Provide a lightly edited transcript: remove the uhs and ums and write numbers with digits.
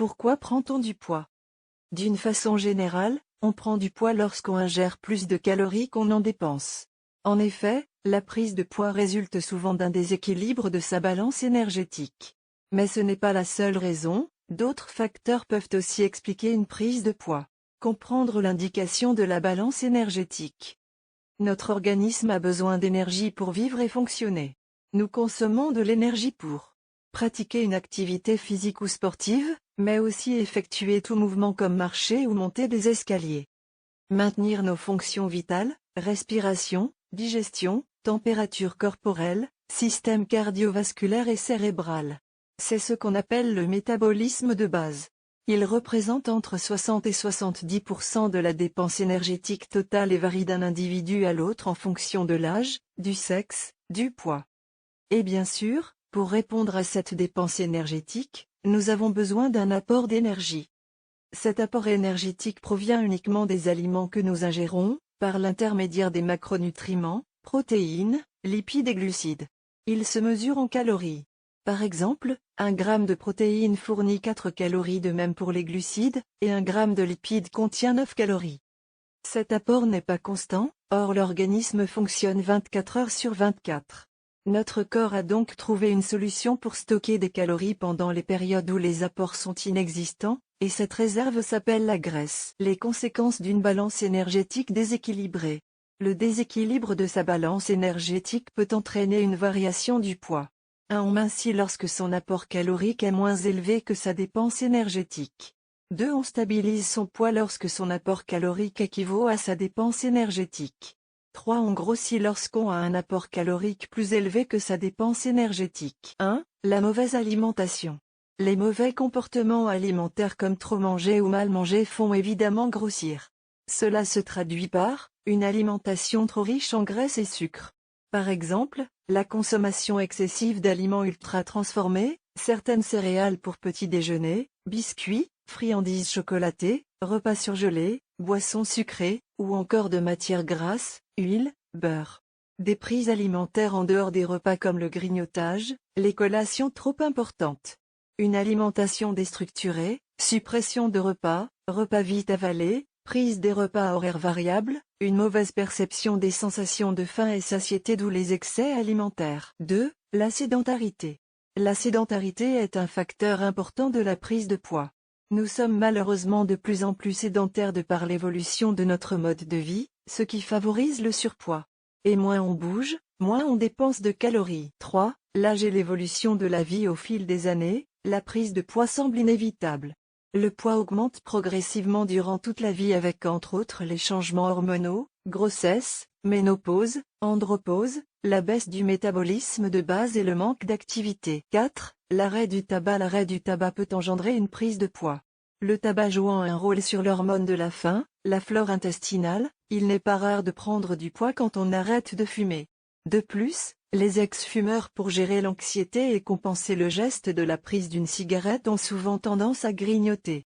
Pourquoi prend-on du poids? D'une façon générale, on prend du poids lorsqu'on ingère plus de calories qu'on en dépense. En effet, la prise de poids résulte souvent d'un déséquilibre de sa balance énergétique. Mais ce n'est pas la seule raison, d'autres facteurs peuvent aussi expliquer une prise de poids. Comprendre l'indication de la balance énergétique. Notre organisme a besoin d'énergie pour vivre et fonctionner. Nous consommons de l'énergie pour pratiquer une activité physique ou sportive, mais aussi effectuer tout mouvement comme marcher ou monter des escaliers. Maintenir nos fonctions vitales, respiration, digestion, température corporelle, système cardiovasculaire et cérébral. C'est ce qu'on appelle le métabolisme de base. Il représente entre 60 et 70% de la dépense énergétique totale et varie d'un individu à l'autre en fonction de l'âge, du sexe, du poids. Et bien sûr, pour répondre à cette dépense énergétique, nous avons besoin d'un apport d'énergie. Cet apport énergétique provient uniquement des aliments que nous ingérons, par l'intermédiaire des macronutriments, protéines, lipides et glucides. Il se mesure en calories. Par exemple, 1 gramme de protéines fournit 4 calories, de même pour les glucides, et 1 gramme de lipides contient 9 calories. Cet apport n'est pas constant, or l'organisme fonctionne 24 heures sur 24. Notre corps a donc trouvé une solution pour stocker des calories pendant les périodes où les apports sont inexistants, et cette réserve s'appelle la graisse. Les conséquences d'une balance énergétique déséquilibrée. Le déséquilibre de sa balance énergétique peut entraîner une variation du poids. On mincit lorsque son apport calorique est moins élevé que sa dépense énergétique. 2. On stabilise son poids lorsque son apport calorique équivaut à sa dépense énergétique. 3. On grossit lorsqu'on a un apport calorique plus élevé que sa dépense énergétique. 1. La mauvaise alimentation. Les mauvais comportements alimentaires comme trop manger ou mal manger font évidemment grossir. Cela se traduit par une alimentation trop riche en graisse et sucre. Par exemple, la consommation excessive d'aliments ultra transformés, certaines céréales pour petit déjeuner, biscuits, friandises chocolatées, repas surgelés, boissons sucrées, ou encore de matières grasses, huile, beurre. Des prises alimentaires en dehors des repas comme le grignotage, les collations trop importantes. Une alimentation déstructurée, suppression de repas, repas vite avalés, prise des repas à horaires variables, une mauvaise perception des sensations de faim et satiété, d'où les excès alimentaires. 2. La sédentarité. La sédentarité est un facteur important de la prise de poids. Nous sommes malheureusement de plus en plus sédentaires de par l'évolution de notre mode de vie, ce qui favorise le surpoids. Et moins on bouge, moins on dépense de calories. 3. L'âge et l'évolution de la vie au fil des années, la prise de poids semble inévitable. Le poids augmente progressivement durant toute la vie avec entre autres les changements hormonaux, grossesse, ménopause, andropause, la baisse du métabolisme de base et le manque d'activité. 4. L'arrêt du tabac. L'arrêt du tabac peut engendrer une prise de poids. Le tabac jouant un rôle sur l'hormone de la faim, la flore intestinale, il n'est pas rare de prendre du poids quand on arrête de fumer. De plus, les ex-fumeurs, pour gérer l'anxiété et compenser le geste de la prise d'une cigarette, ont souvent tendance à grignoter.